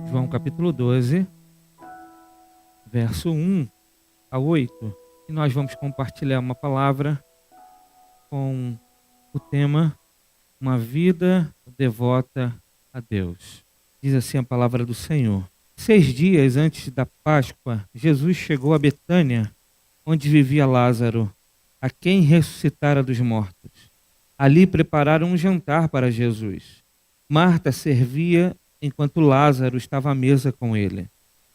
João capítulo 12, verso 1 a 8. E nós vamos compartilhar uma palavra com o tema Uma Vida Devota a Deus. Diz assim a palavra do Senhor. 6 dias antes da Páscoa, Jesus chegou a Betânia, onde vivia Lázaro, a quem ressuscitara dos mortos. Ali prepararam um jantar para Jesus. Marta servia enquanto Lázaro estava à mesa com ele.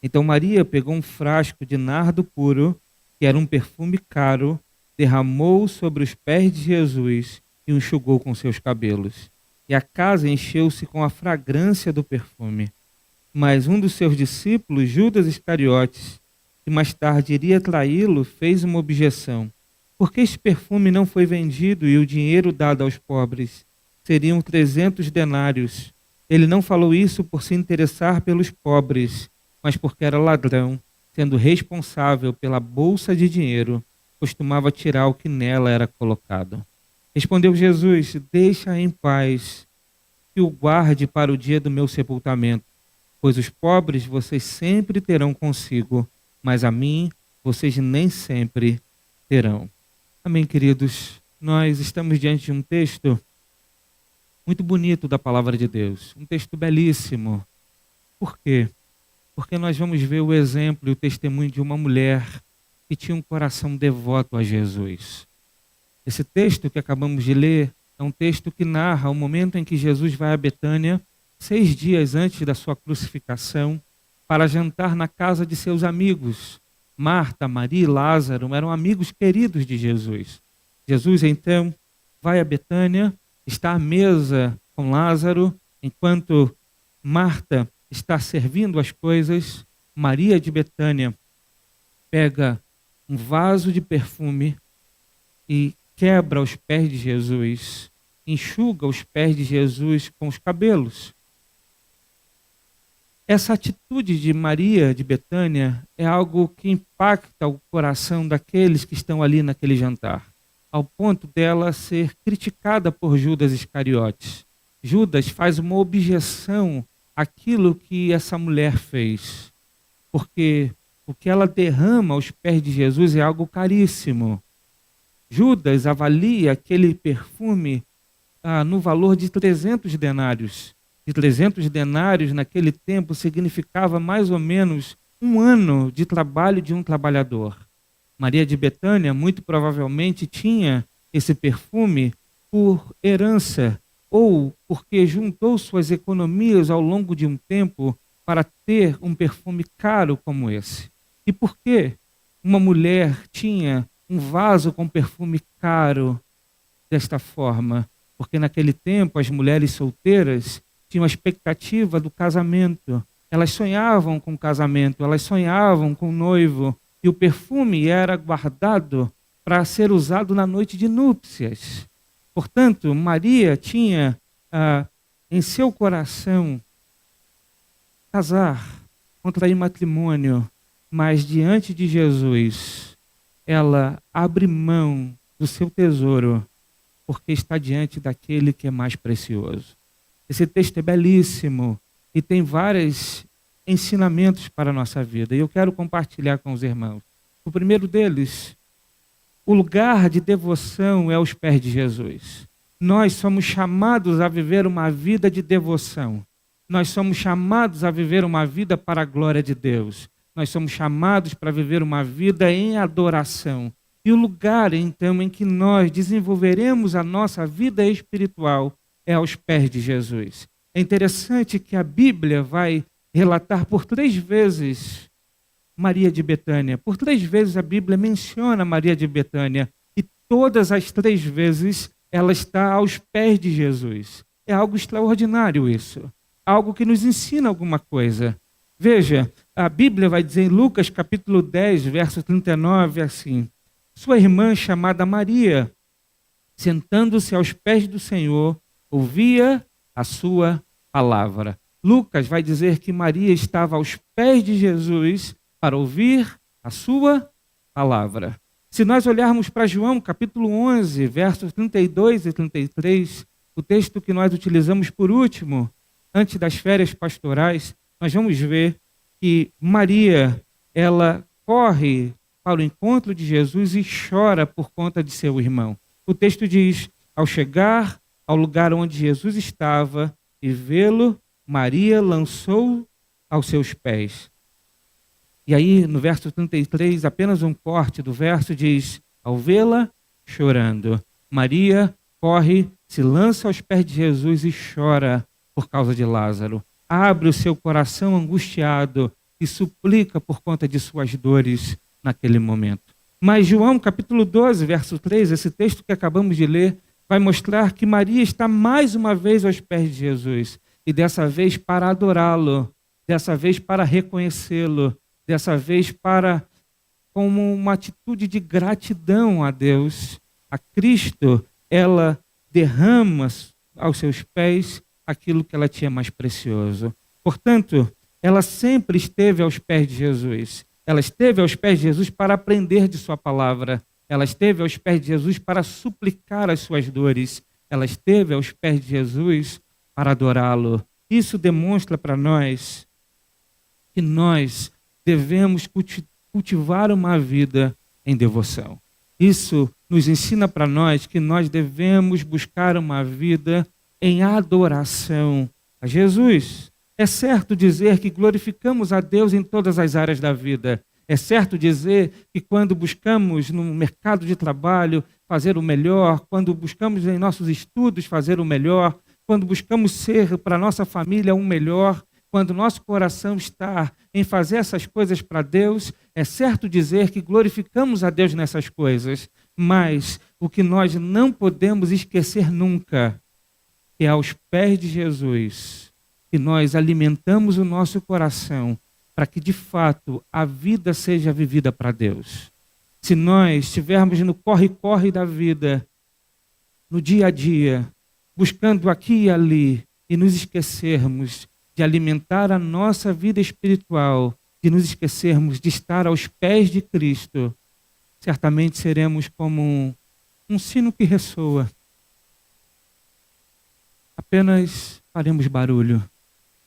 Então Maria pegou um frasco de nardo puro, que era um perfume caro, derramou sobre os pés de Jesus e o enxugou com seus cabelos. E a casa encheu-se com a fragrância do perfume. Mas um dos seus discípulos, Judas Iscariotes, que mais tarde iria traí-lo, fez uma objeção. Por que esse perfume não foi vendido e o dinheiro dado aos pobres? Seriam 300 denários. Ele não falou isso por se interessar pelos pobres, mas porque era ladrão, sendo responsável pela bolsa de dinheiro, costumava tirar o que nela era colocado. Respondeu Jesus: deixa em paz, que o guarde para o dia do meu sepultamento, pois os pobres vocês sempre terão consigo, mas a mim vocês nem sempre terão. Amém, queridos? Nós estamos diante de um texto muito bonito da palavra de Deus, um texto belíssimo. Por quê? Porque nós vamos ver o exemplo e o testemunho de uma mulher que tinha um coração devoto a Jesus. Esse texto que acabamos de ler é um texto que narra o momento em que Jesus vai a Betânia, 6 dias antes da sua crucificação, para jantar na casa de seus amigos. Marta, Maria e Lázaro eram amigos queridos de Jesus. Jesus, então, vai a Betânia, está à mesa com Lázaro, enquanto Marta está servindo as coisas. Maria de Betânia pega um vaso de perfume e quebra os pés de Jesus, enxuga os pés de Jesus com os cabelos. Essa atitude de Maria de Betânia é algo que impacta o coração daqueles que estão ali naquele jantar, ao ponto dela ser criticada por Judas Iscariotes. Judas faz uma objeção àquilo que essa mulher fez, porque o que ela derrama aos pés de Jesus é algo caríssimo. Judas avalia aquele perfume no valor de 300 denários. De 300 denários naquele tempo significava mais ou menos 1 ano de trabalho de um trabalhador. Maria de Betânia muito provavelmente tinha esse perfume por herança ou porque juntou suas economias ao longo de um tempo para ter um perfume caro como esse. E por que uma mulher tinha um vaso com perfume caro desta forma? Porque naquele tempo as mulheres solteiras tinham a expectativa do casamento. Elas sonhavam com o casamento, elas sonhavam com o noivo. E o perfume era guardado para ser usado na noite de núpcias. Portanto, Maria tinha em seu coração casar, contrair matrimônio, mas diante de Jesus, ela abre mão do seu tesouro, porque está diante daquele que é mais precioso. Esse texto é belíssimo e tem vários ensinamentos para a nossa vida. E eu quero compartilhar com os irmãos. O primeiro deles, o lugar de devoção é aos pés de Jesus. Nós somos chamados a viver uma vida de devoção. Nós somos chamados a viver uma vida para a glória de Deus. Nós somos chamados para viver uma vida em adoração. E o lugar, então, em que nós desenvolveremos a nossa vida espiritual é aos pés de Jesus. É interessante que a Bíblia vai relatar por 3 vezes Maria de Betânia. Por 3 vezes a Bíblia menciona Maria de Betânia. E todas as 3 vezes ela está aos pés de Jesus. É algo extraordinário isso. Algo que nos ensina alguma coisa. Veja, a Bíblia vai dizer em Lucas capítulo 10, verso 39, assim: sua irmã chamada Maria, sentando-se aos pés do Senhor, ouvia a sua palavra. Lucas vai dizer que Maria estava aos pés de Jesus para ouvir a sua palavra. Se nós olharmos para João capítulo 11, versos 32 e 33, o texto que nós utilizamos por último, antes das férias pastorais, nós vamos ver que Maria, ela corre para o encontro de Jesus e chora por conta de seu irmão. O texto diz: ao chegar ao lugar onde Jesus estava e vê-lo, Maria lançou aos seus pés. E aí, no verso 33, apenas um corte do verso diz: ao vê-la chorando, Maria corre, se lança aos pés de Jesus e chora por causa de Lázaro. Abre o seu coração angustiado e suplica por conta de suas dores naquele momento. Mas João, capítulo 12, verso 3, esse texto que acabamos de ler, vai mostrar que Maria está mais uma vez aos pés de Jesus. E dessa vez para adorá-lo, dessa vez para reconhecê-lo, dessa vez para, como uma atitude de gratidão a Deus, a Cristo, ela derrama aos seus pés aquilo que ela tinha mais precioso. Portanto, ela sempre esteve aos pés de Jesus. Ela esteve aos pés de Jesus para aprender de sua palavra. Ela esteve aos pés de Jesus para suplicar as suas dores. Ela esteve aos pés de Jesus para adorá-lo. Isso demonstra para nós que nós devemos cultivar uma vida em devoção. Isso nos ensina para nós que nós devemos buscar uma vida em adoração a Jesus. É certo dizer que glorificamos a Deus em todas as áreas da vida. É certo dizer que quando buscamos no mercado de trabalho fazer o melhor, quando buscamos em nossos estudos fazer o melhor, quando buscamos ser para nossa família um melhor, quando nosso coração está em fazer essas coisas para Deus, é certo dizer que glorificamos a Deus nessas coisas, mas o que nós não podemos esquecer nunca é aos pés de Jesus que nós alimentamos o nosso coração para que de fato a vida seja vivida para Deus. Se nós estivermos no corre-corre da vida, no dia a dia, buscando aqui e ali, e nos esquecermos de alimentar a nossa vida espiritual, de nos esquecermos de estar aos pés de Cristo, certamente seremos como um sino que ressoa. Apenas faremos barulho.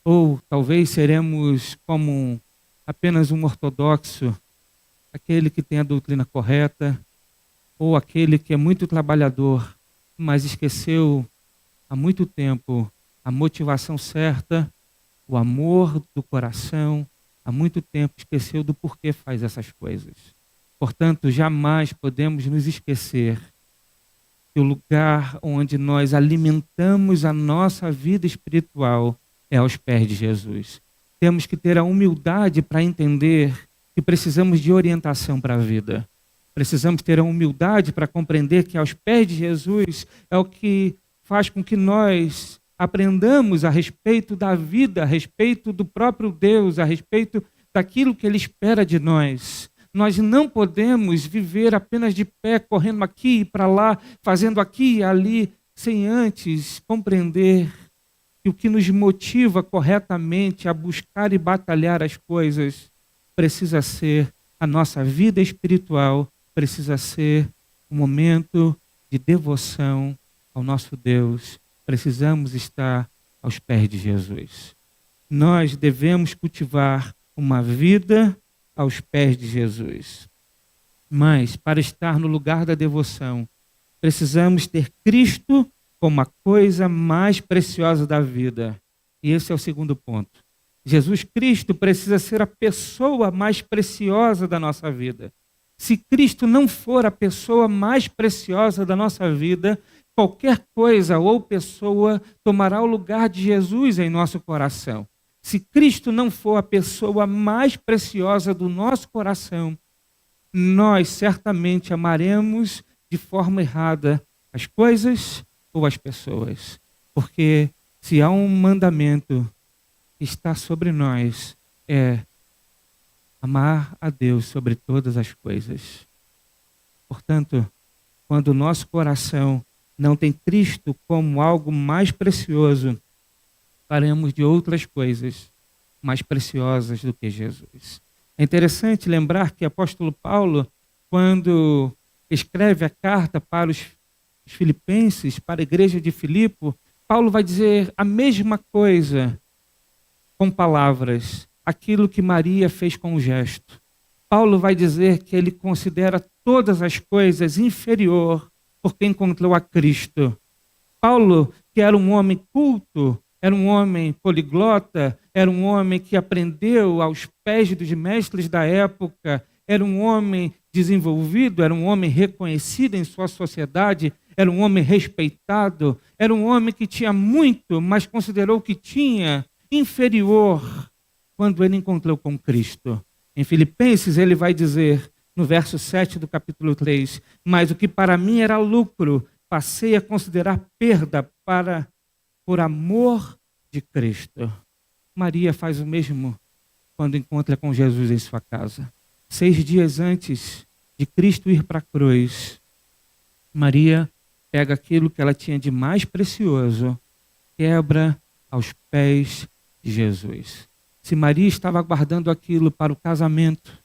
Ou talvez seremos como apenas um ortodoxo, aquele que tem a doutrina correta, ou aquele que é muito trabalhador, mas esqueceu há muito tempo a motivação certa, o amor do coração, há muito tempo esqueceu do porquê faz essas coisas. Portanto, jamais podemos nos esquecer que o lugar onde nós alimentamos a nossa vida espiritual é aos pés de Jesus. Temos que ter a humildade para entender que precisamos de orientação para a vida. Precisamos ter a humildade para compreender que aos pés de Jesus é o que faz com que nós aprendamos a respeito da vida, a respeito do próprio Deus, a respeito daquilo que Ele espera de nós. Nós não podemos viver apenas de pé, correndo aqui e para lá, fazendo aqui e ali, sem antes compreender que o que nos motiva corretamente a buscar e batalhar as coisas precisa ser a nossa vida espiritual, precisa ser um momento de devoção ao nosso Deus. Precisamos estar aos pés de Jesus. Nós devemos cultivar uma vida aos pés de Jesus. Mas, para estar no lugar da devoção, precisamos ter Cristo como a coisa mais preciosa da vida. E esse é o segundo ponto. Jesus Cristo precisa ser a pessoa mais preciosa da nossa vida. Se Cristo não for a pessoa mais preciosa da nossa vida, qualquer coisa ou pessoa tomará o lugar de Jesus em nosso coração. Se Cristo não for a pessoa mais preciosa do nosso coração, nós certamente amaremos de forma errada as coisas ou as pessoas. Porque se há um mandamento que está sobre nós, é amar a Deus sobre todas as coisas. Portanto, quando o nosso coração não tem Cristo como algo mais precioso, faremos de outras coisas mais preciosas do que Jesus. É interessante lembrar que o apóstolo Paulo, quando escreve a carta para os filipenses, para a igreja de Filipe, Paulo vai dizer a mesma coisa com palavras aquilo que Maria fez com o gesto. Paulo vai dizer que ele considera todas as coisas inferior porque encontrou a Cristo. Paulo, que era um homem culto, era um homem poliglota, era um homem que aprendeu aos pés dos mestres da época, era um homem desenvolvido, era um homem reconhecido em sua sociedade, era um homem respeitado, era um homem que tinha muito, mas considerou que tinha inferior quando ele encontrou com Cristo. Em Filipenses ele vai dizer, no verso 7 do capítulo 3, mas o que para mim era lucro, passei a considerar perda por amor de Cristo. Maria faz o mesmo quando encontra com Jesus em sua casa. 6 dias antes de Cristo ir para a cruz, Maria pega aquilo que ela tinha de mais precioso, quebra aos pés de Jesus. Se Maria estava guardando aquilo para o casamento,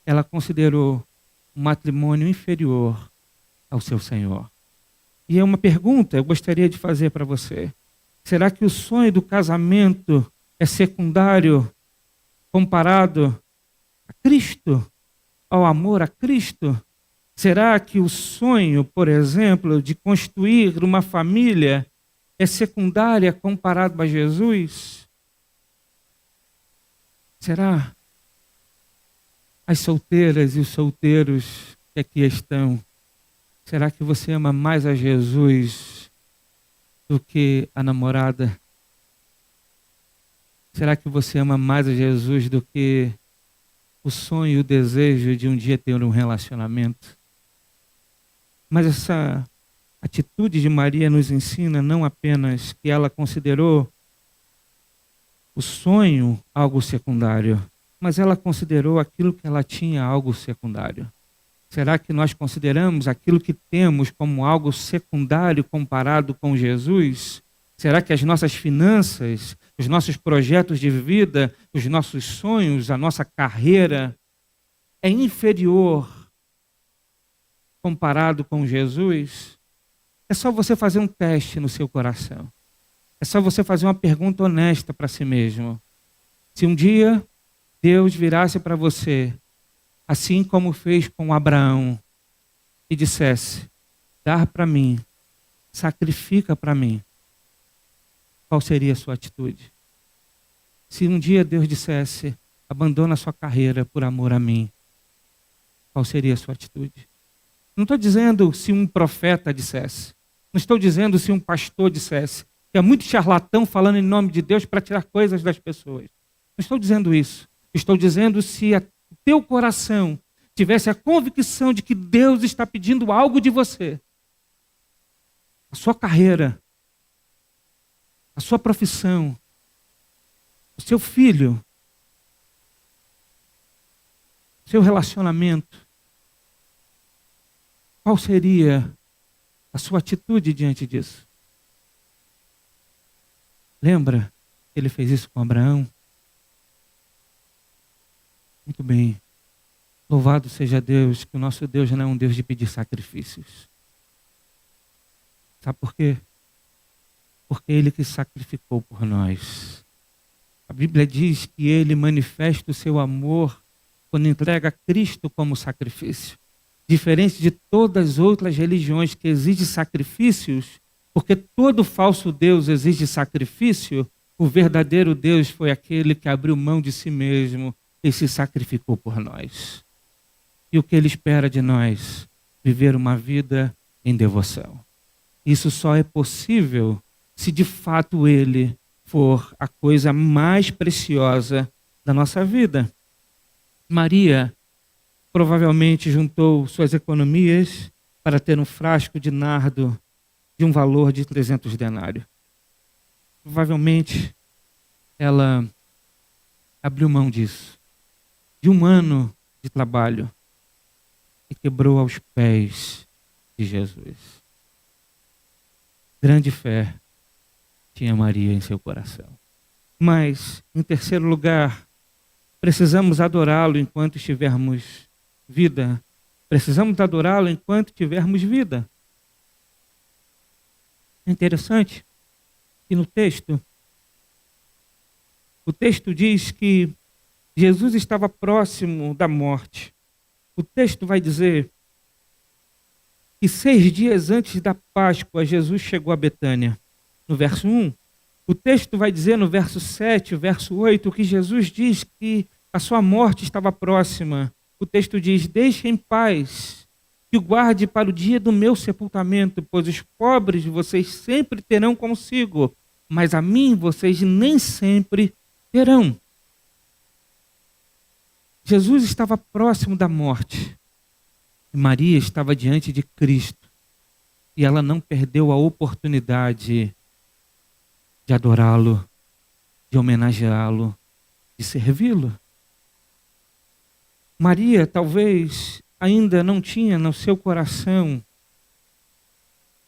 ela considerou um matrimônio inferior ao seu Senhor. E é uma pergunta eu gostaria de fazer para você. Será que o sonho do casamento é secundário comparado a Cristo, ao amor a Cristo? Será que o sonho, por exemplo, de construir uma família é secundária comparado a Jesus? Será? As solteiras e os solteiros que aqui estão, será que você ama mais a Jesus do que a namorada? Será que você ama mais a Jesus do que o sonho e o desejo de um dia ter um relacionamento? Mas essa atitude de Maria nos ensina não apenas que ela considerou o sonho algo secundário, mas ela considerou aquilo que ela tinha algo secundário. Será que nós consideramos aquilo que temos como algo secundário comparado com Jesus? Será que as nossas finanças, os nossos projetos de vida, os nossos sonhos, a nossa carreira é inferior comparado com Jesus? É só você fazer um teste no seu coração. É só você fazer uma pergunta honesta para si mesmo. Se um dia Deus virasse para você, assim como fez com Abraão, e dissesse, dá para mim, sacrifica para mim, qual seria a sua atitude? Se um dia Deus dissesse, abandona a sua carreira por amor a mim, qual seria a sua atitude? Não estou dizendo se um profeta dissesse, não estou dizendo se um pastor dissesse, que é muito charlatão falando em nome de Deus para tirar coisas das pessoas. Não estou dizendo isso. Estou dizendo se o teu coração tivesse a convicção de que Deus está pedindo algo de você, a sua carreira, a sua profissão, o seu filho, o seu relacionamento, qual seria a sua atitude diante disso? Lembra que ele fez isso com Abraão? Muito bem. Louvado seja Deus, que o nosso Deus não é um Deus de pedir sacrifícios. Sabe por quê? Porque Ele que sacrificou por nós. A Bíblia diz que Ele manifesta o seu amor quando entrega Cristo como sacrifício. Diferente de todas as outras religiões que exigem sacrifícios, porque todo falso Deus exige sacrifício, o verdadeiro Deus foi aquele que abriu mão de si mesmo e se sacrificou por nós. E o que Ele espera de nós? Viver uma vida em devoção. Isso só é possível se de fato Ele for a coisa mais preciosa da nossa vida. Maria provavelmente juntou suas economias para ter um frasco de nardo de um valor de 300 denários. Provavelmente ela abriu mão disso, de um ano de trabalho, e quebrou aos pés de Jesus. Grande fé tinha Maria em seu coração. Mas, em terceiro lugar, precisamos adorá-lo enquanto estivermos vida. Precisamos adorá-lo enquanto tivermos vida. É interessante que no texto O texto diz que Jesus estava próximo da morte. O texto vai dizer que 6 dias antes da Páscoa, Jesus chegou a Betânia. No verso 1, o texto vai dizer no verso 7, verso 8, que Jesus diz que a sua morte estava próxima. O texto diz: deixe em paz, que o guarde para o dia do meu sepultamento, pois os pobres vocês sempre terão consigo, mas a mim vocês nem sempre terão. Jesus estava próximo da morte. E Maria estava diante de Cristo. E ela não perdeu a oportunidade de adorá-lo, de homenageá-lo, de servi-lo. Maria talvez ainda não tinha no seu coração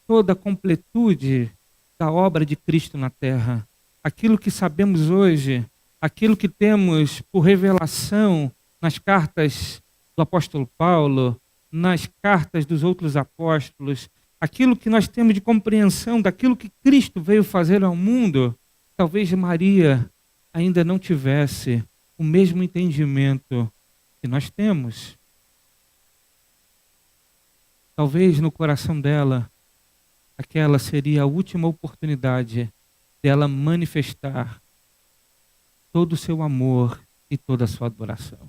toda a completude da obra de Cristo na terra. Aquilo que sabemos hoje, aquilo que temos por revelação nas cartas do apóstolo Paulo, nas cartas dos outros apóstolos, aquilo que nós temos de compreensão daquilo que Cristo veio fazer ao mundo, talvez Maria ainda não tivesse o mesmo entendimento que nós temos. Talvez no coração dela, aquela seria a última oportunidade dela manifestar todo o seu amor e toda a sua adoração.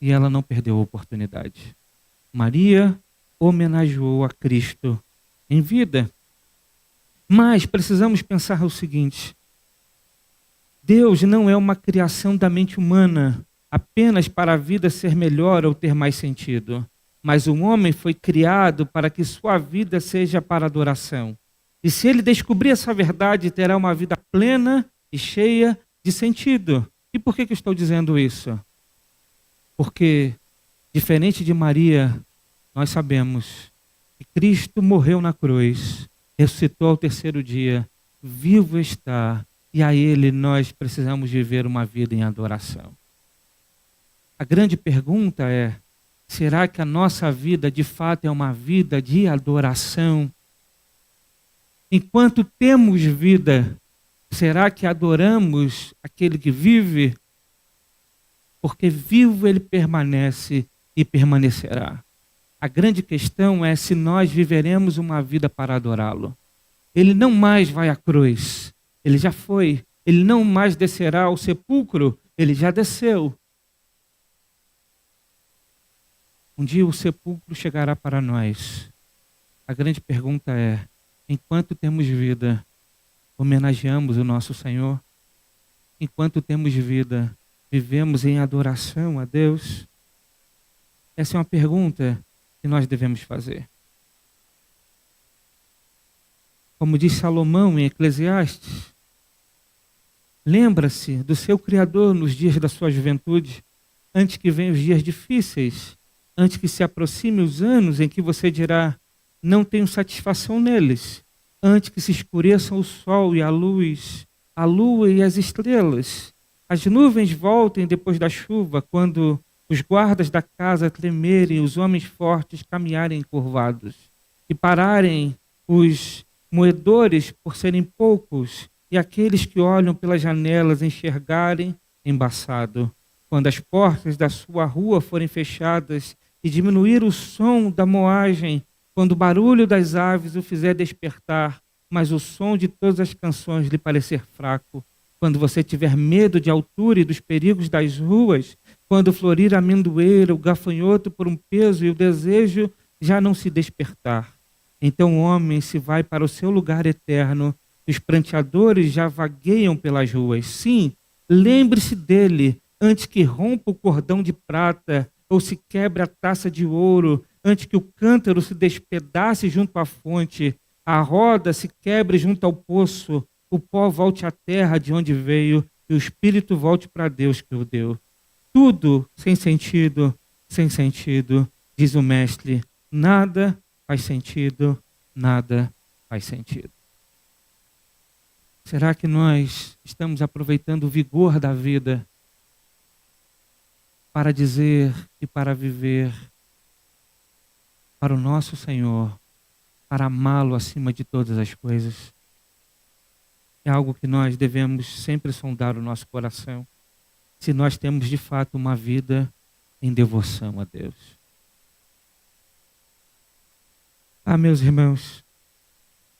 E ela não perdeu a oportunidade. Maria homenageou a Cristo em vida. Mas precisamos pensar o seguinte: Deus não é uma criação da mente humana apenas para a vida ser melhor ou ter mais sentido. Mas o homem foi criado para que sua vida seja para adoração. E se ele descobrir essa verdade, terá uma vida plena e cheia de sentido. E por que eu estou dizendo isso? Porque, diferente de Maria, nós sabemos que Cristo morreu na cruz, ressuscitou ao terceiro dia, vivo está, e a Ele nós precisamos viver uma vida em adoração. A grande pergunta é: será que a nossa vida de fato é uma vida de adoração? Enquanto temos vida, será que adoramos aquele que vive? Porque vivo ele permanece e permanecerá. A grande questão é se nós viveremos uma vida para adorá-lo. Ele não mais vai à cruz, ele já foi. Ele não mais descerá ao sepulcro, ele já desceu. Um dia o sepulcro chegará para nós. A grande pergunta é: enquanto temos vida, homenageamos o nosso Senhor? Enquanto temos vida, vivemos em adoração a Deus? Essa é uma pergunta que nós devemos fazer. Como diz Salomão em Eclesiastes, lembra-se do seu Criador nos dias da sua juventude, antes que venham os dias difíceis, antes que se aproxime os anos em que você dirá: não tenho satisfação neles, antes que se escureçam o sol e a luz, a lua e as estrelas, as nuvens voltem depois da chuva, quando os guardas da casa tremerem, os homens fortes caminharem encurvados, e pararem os moedores por serem poucos, e aqueles que olham pelas janelas enxergarem embaçado. Quando as portas da sua rua forem fechadas e diminuir o som da moagem, quando o barulho das aves o fizer despertar, mas o som de todas as canções lhe parecer fraco, quando você tiver medo de altura e dos perigos das ruas, quando florir a amendoeira, o gafanhoto por um peso e o desejo já não se despertar. Então o homem se vai para o seu lugar eterno, os pranteadores já vagueiam pelas ruas. Sim, lembre-se dele antes que rompa o cordão de prata ou se quebre a taça de ouro, antes que o cântaro se despedace junto à fonte, a roda se quebre junto ao poço, o pó volte à terra de onde veio e o espírito volte para Deus que o deu. Tudo sem sentido, diz o mestre. Nada faz sentido, nada faz sentido. Será que nós estamos aproveitando o vigor da vida para dizer e para viver para o nosso Senhor, para amá-lo acima de todas as coisas? É algo que nós devemos sempre sondar o nosso coração, se nós temos de fato uma vida em devoção a Deus. Meus irmãos,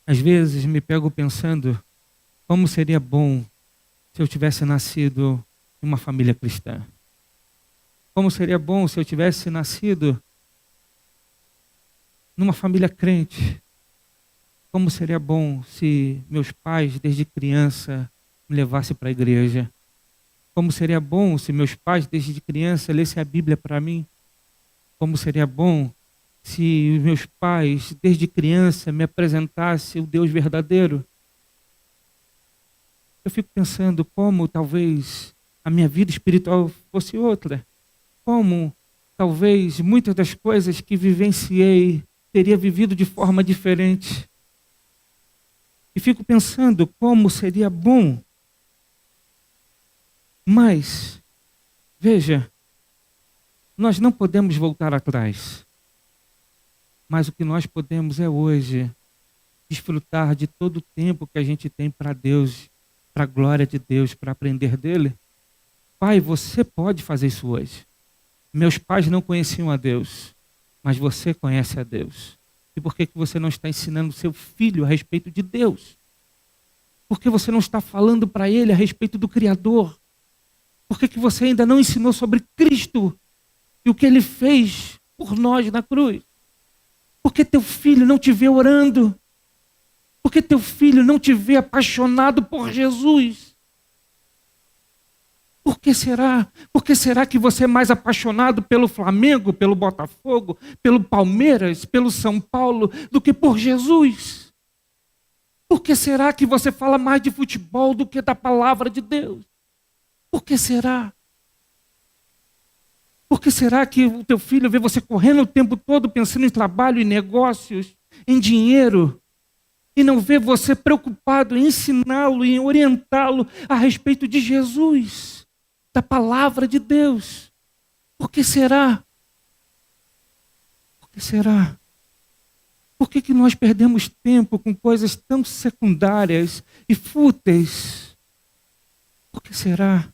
às vezes me pego pensando como seria bom se eu tivesse nascido em uma família cristã. Como seria bom se eu tivesse nascido numa família crente. Como seria bom se meus pais, desde criança, me levassem para a igreja. Como seria bom se meus pais, desde criança, lessem a Bíblia para mim. Como seria bom se os meus pais, desde criança, me apresentassem o Deus verdadeiro. Eu fico pensando como talvez a minha vida espiritual fosse outra. Como talvez muitas das coisas que vivenciei teria vivido de forma diferente. E fico pensando como seria bom. Mas, veja, nós não podemos voltar atrás. Mas o que nós podemos é hoje desfrutar de todo o tempo que a gente tem para Deus, para a glória de Deus, para aprender dele. Pai, você pode fazer isso hoje. Meus pais não conheciam a Deus, mas você conhece a Deus. E por que você não está ensinando seu filho a respeito de Deus? Por que você não está falando para ele a respeito do Criador? Por que você ainda não ensinou sobre Cristo e o que ele fez por nós na cruz? Por que teu filho não te vê orando? Por que teu filho não te vê apaixonado por Jesus? Por que será? Por que será que você é mais apaixonado pelo Flamengo, pelo Botafogo, pelo Palmeiras, pelo São Paulo, do que por Jesus? Por que será que você fala mais de futebol do que da palavra de Deus? Por que será? Por que será que o teu filho vê você correndo o tempo todo pensando em trabalho, em negócios, em dinheiro, e não vê você preocupado em ensiná-lo, em orientá-lo a respeito de Jesus, da palavra de Deus? Por que será? Por que será? Por que nós perdemos tempo com coisas tão secundárias e fúteis? Por que será?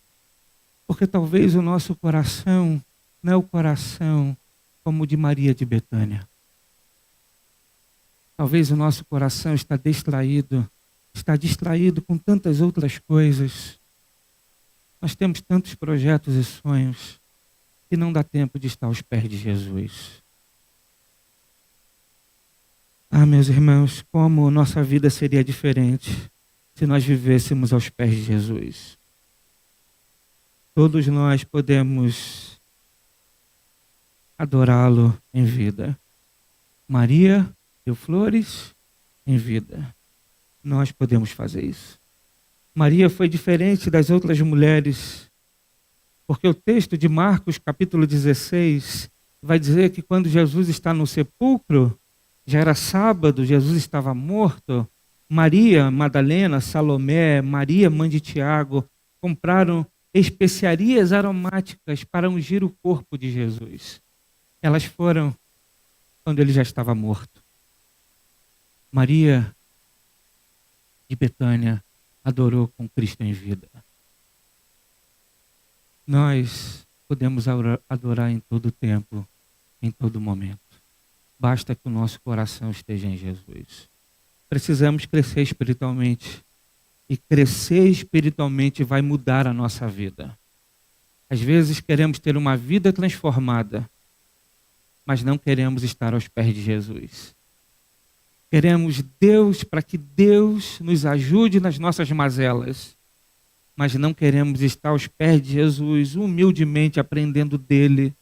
Porque talvez o nosso coração não é o coração como o de Maria de Betânia. Talvez o nosso coração está distraído com tantas outras coisas. Nós temos tantos projetos e sonhos que não dá tempo de estar aos pés de Jesus. Meus irmãos, como nossa vida seria diferente se nós vivêssemos aos pés de Jesus. Todos nós podemos adorá-lo em vida. Maria deu flores em vida. Nós podemos fazer isso. Maria foi diferente das outras mulheres, porque o texto de Marcos, capítulo 16, vai dizer que quando Jesus está no sepulcro, já era sábado, Jesus estava morto, Maria Madalena, Salomé, Maria, mãe de Tiago, compraram especiarias aromáticas para ungir o corpo de Jesus. Elas foram quando ele já estava morto. Maria de Betânia adorou com Cristo em vida. Nós podemos adorar em todo tempo, em todo momento. Basta que o nosso coração esteja em Jesus. Precisamos crescer espiritualmente. E crescer espiritualmente vai mudar a nossa vida. Às vezes queremos ter uma vida transformada, mas não queremos estar aos pés de Jesus. Queremos Deus para que Deus nos ajude nas nossas mazelas, mas não queremos estar aos pés de Jesus, humildemente aprendendo dele,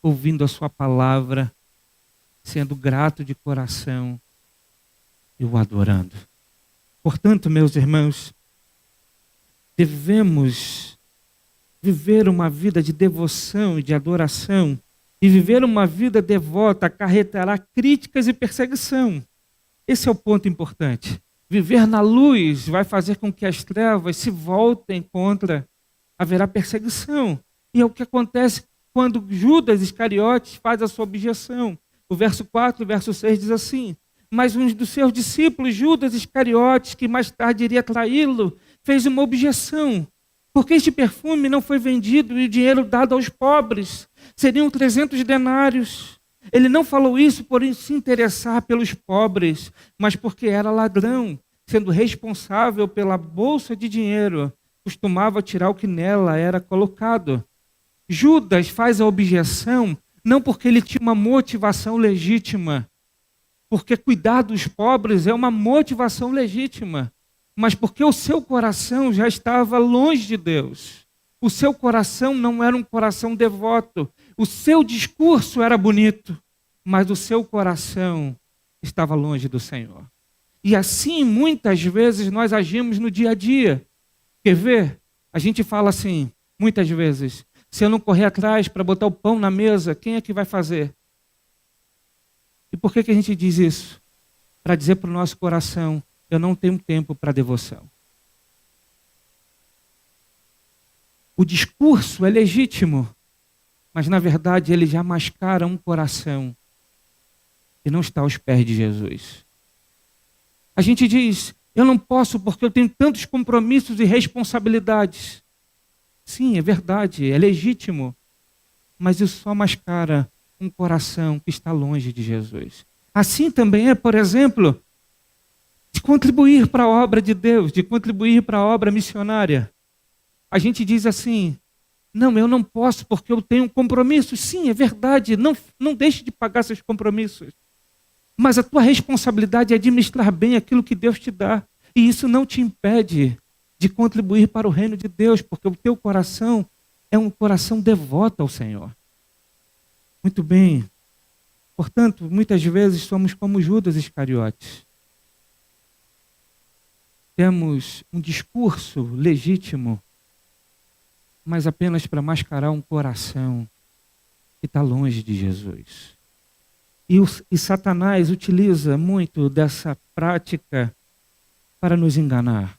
ouvindo a sua palavra, sendo grato de coração e o adorando. Portanto, meus irmãos, devemos viver uma vida de devoção e de adoração, e viver uma vida devota acarretará críticas e perseguição. Esse é o ponto importante. Viver na luz vai fazer com que as trevas se voltem contra, haverá perseguição. E é o que acontece quando Judas Iscariotes faz a sua objeção. O verso 4 e o verso 6 diz assim: Mas um dos seus discípulos, Judas Iscariotes, que mais tarde iria traí-lo, fez uma objeção. Porque este perfume não foi vendido e o dinheiro dado aos pobres. Seriam 300 denários. Ele não falou isso por se interessar pelos pobres, mas porque era ladrão, sendo responsável pela bolsa de dinheiro. Costumava tirar o que nela era colocado. Judas faz a objeção não porque ele tinha uma motivação legítima, porque cuidar dos pobres é uma motivação legítima, mas porque o seu coração já estava longe de Deus. O seu coração não era um coração devoto. O seu discurso era bonito, mas o seu coração estava longe do Senhor. E assim, muitas vezes, nós agimos no dia a dia. Quer ver? A gente fala assim, muitas vezes, se eu não correr atrás para botar o pão na mesa, quem é que vai fazer? E por que a gente diz isso? Para dizer para o nosso coração, eu não tenho tempo para devoção. O discurso é legítimo, mas na verdade ele já mascara um coração que não está aos pés de Jesus. A gente diz, eu não posso porque eu tenho tantos compromissos e responsabilidades. Sim, é verdade, é legítimo, mas isso só mascara um coração que está longe de Jesus. Assim também é, por exemplo, de contribuir para a obra de Deus, de contribuir para a obra missionária. A gente diz assim, não, eu não posso porque eu tenho um compromisso. Sim, é verdade, não deixe de pagar seus compromissos. Mas a tua responsabilidade é administrar bem aquilo que Deus te dá. E isso não te impede de contribuir para o reino de Deus, porque o teu coração é um coração devoto ao Senhor. Muito bem. Portanto, muitas vezes somos como Judas Iscariotes. Temos um discurso legítimo, mas apenas para mascarar um coração que está longe de Jesus. E Satanás utiliza muito dessa prática para nos enganar,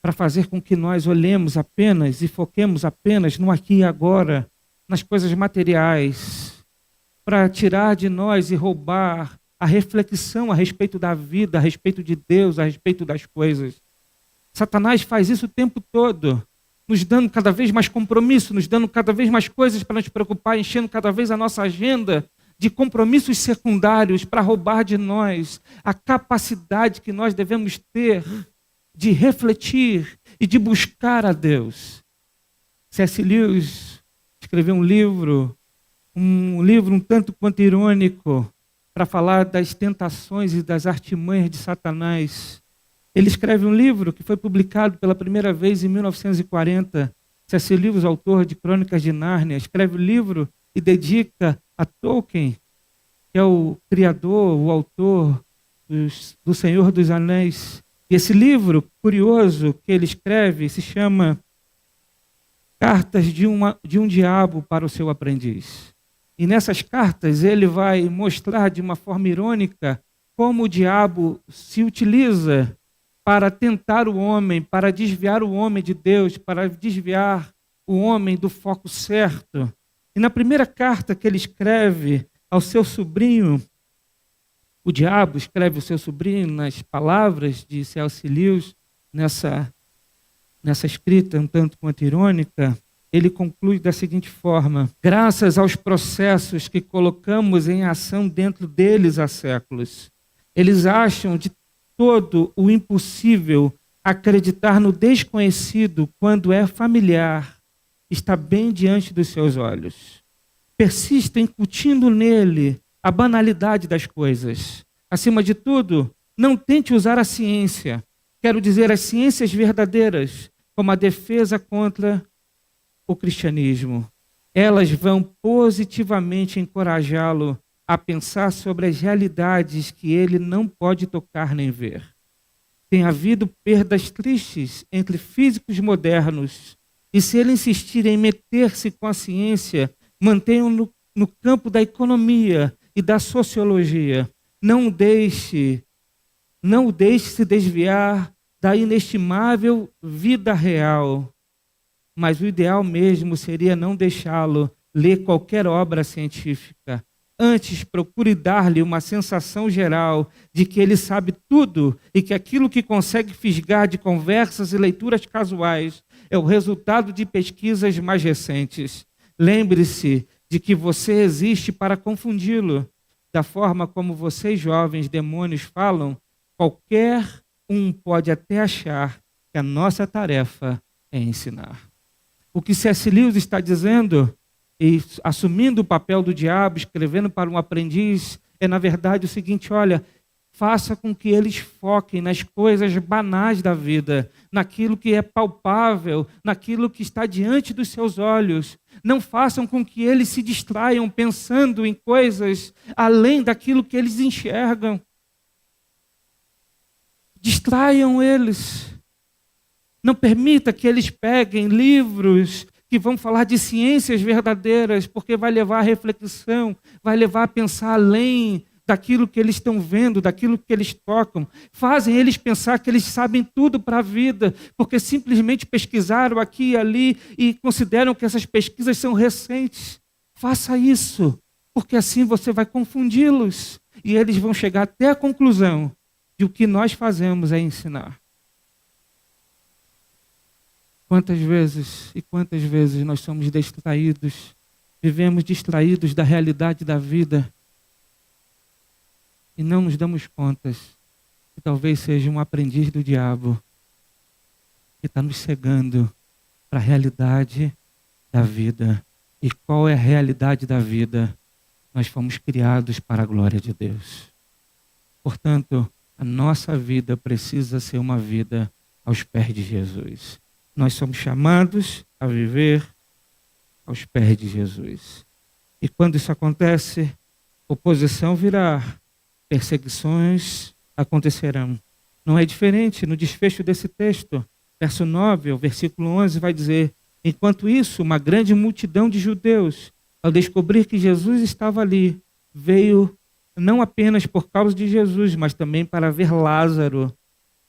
para fazer com que nós olhemos apenas e foquemos apenas no aqui e agora, nas coisas materiais, para tirar de nós e roubar a reflexão a respeito da vida, a respeito de Deus, a respeito das coisas. Satanás faz isso o tempo todo, nos dando cada vez mais compromisso, nos dando cada vez mais coisas para nos preocupar, enchendo cada vez a nossa agenda de compromissos secundários para roubar de nós a capacidade que nós devemos ter de refletir e de buscar a Deus. C.S. Lewis escreveu um livro um tanto quanto irônico para falar das tentações e das artimanhas de Satanás. Ele escreve um livro que foi publicado pela primeira vez em 1940. C.S. Lewis, autor de Crônicas de Nárnia, escreve o livro e dedica a Tolkien, que é o criador, o autor do Senhor dos Anéis. E esse livro, curioso, que ele escreve, se chama Cartas de um Diabo para o Seu Aprendiz. E nessas cartas ele vai mostrar de uma forma irônica como o diabo se utiliza para tentar o homem, para desviar o homem de Deus, para desviar o homem do foco certo. E na primeira carta que ele escreve ao seu sobrinho, o diabo escreve ao seu sobrinho nas palavras de C.S. Lewis, nessa escrita um tanto quanto irônica, ele conclui da seguinte forma: graças aos processos que colocamos em ação dentro deles há séculos, eles acham de todo o impossível acreditar no desconhecido quando é familiar, está bem diante dos seus olhos. Persistem incutindo nele a banalidade das coisas. Acima de tudo, não tente usar a ciência, quero dizer as ciências verdadeiras, como a defesa contra o cristianismo. Elas vão positivamente encorajá-lo a pensar sobre as realidades que ele não pode tocar nem ver. Tem havido perdas tristes entre físicos modernos, e se ele insistir em meter-se com a ciência, mantenham-no no campo da economia e da sociologia. Não o deixe se desviar da inestimável vida real. Mas o ideal mesmo seria não deixá-lo ler qualquer obra científica, Antes, procure dar-lhe uma sensação geral de que ele sabe tudo e que aquilo que consegue fisgar de conversas e leituras casuais é o resultado de pesquisas mais recentes. Lembre-se de que você existe para confundi-lo. Da forma como vocês, jovens demônios, falam, qualquer um pode até achar que a nossa tarefa é ensinar. O que C.S. Lewis está dizendo, e assumindo o papel do diabo, escrevendo para um aprendiz, é na verdade o seguinte: olha, faça com que eles foquem nas coisas banais da vida, naquilo que é palpável, naquilo que está diante dos seus olhos. Não façam com que eles se distraiam pensando em coisas além daquilo que eles enxergam. Distraiam eles. Não permita que eles peguem livros que vão falar de ciências verdadeiras, porque vai levar à reflexão, vai levar a pensar além daquilo que eles estão vendo, daquilo que eles tocam. Fazem eles pensar que eles sabem tudo para a vida, porque simplesmente pesquisaram aqui e ali e consideram que essas pesquisas são recentes. Faça isso, porque assim você vai confundi-los e eles vão chegar até a conclusão de o que nós fazemos é ensinar. Quantas vezes nós somos distraídos, vivemos distraídos da realidade da vida e não nos damos conta que talvez seja um aprendiz do diabo que está nos cegando para a realidade da vida. E qual é a realidade da vida? Nós fomos criados para a glória de Deus. Portanto, a nossa vida precisa ser uma vida aos pés de Jesus. Nós somos chamados a viver aos pés de Jesus. E quando isso acontece, oposição virá, perseguições acontecerão. Não é diferente no desfecho desse texto. Verso 9, o versículo 11 vai dizer: enquanto isso, uma grande multidão de judeus, ao descobrir que Jesus estava ali, veio não apenas por causa de Jesus, mas também para ver Lázaro,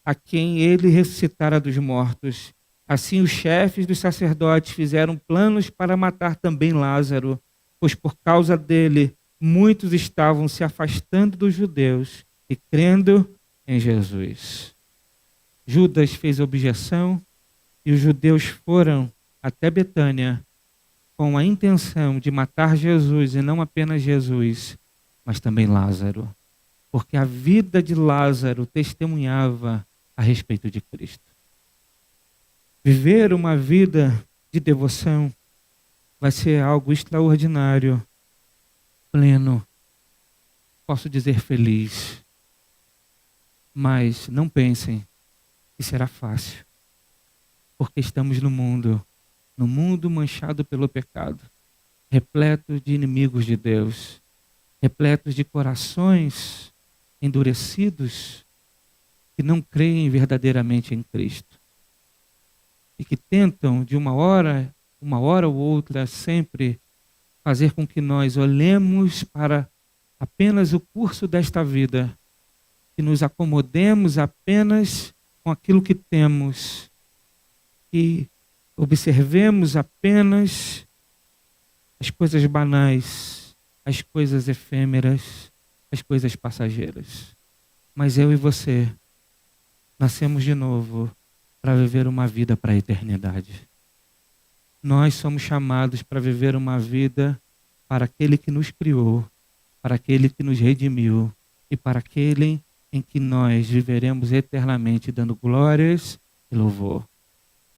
a quem ele ressuscitara dos mortos. Assim, os chefes dos sacerdotes fizeram planos para matar também Lázaro, pois por causa dele, muitos estavam se afastando dos judeus e crendo em Jesus. Judas fez objeção e os judeus foram até Betânia com a intenção de matar Jesus, e não apenas Jesus, mas também Lázaro, porque a vida de Lázaro testemunhava a respeito de Cristo. Viver uma vida de devoção vai ser algo extraordinário, pleno, posso dizer feliz. Mas não pensem que será fácil, porque estamos no mundo manchado pelo pecado, repleto de inimigos de Deus, repletos de corações endurecidos que não creem verdadeiramente em Cristo. E que tentam, de uma hora ou outra, sempre fazer com que nós olhemos para apenas o curso desta vida, que nos acomodemos apenas com aquilo que temos, que observemos apenas as coisas banais, as coisas efêmeras, as coisas passageiras. Mas eu e você nascemos de novo para viver uma vida para a eternidade. Nós somos chamados para viver uma vida para aquele que nos criou, para aquele que nos redimiu e para aquele em que nós viveremos eternamente dando glórias e louvor.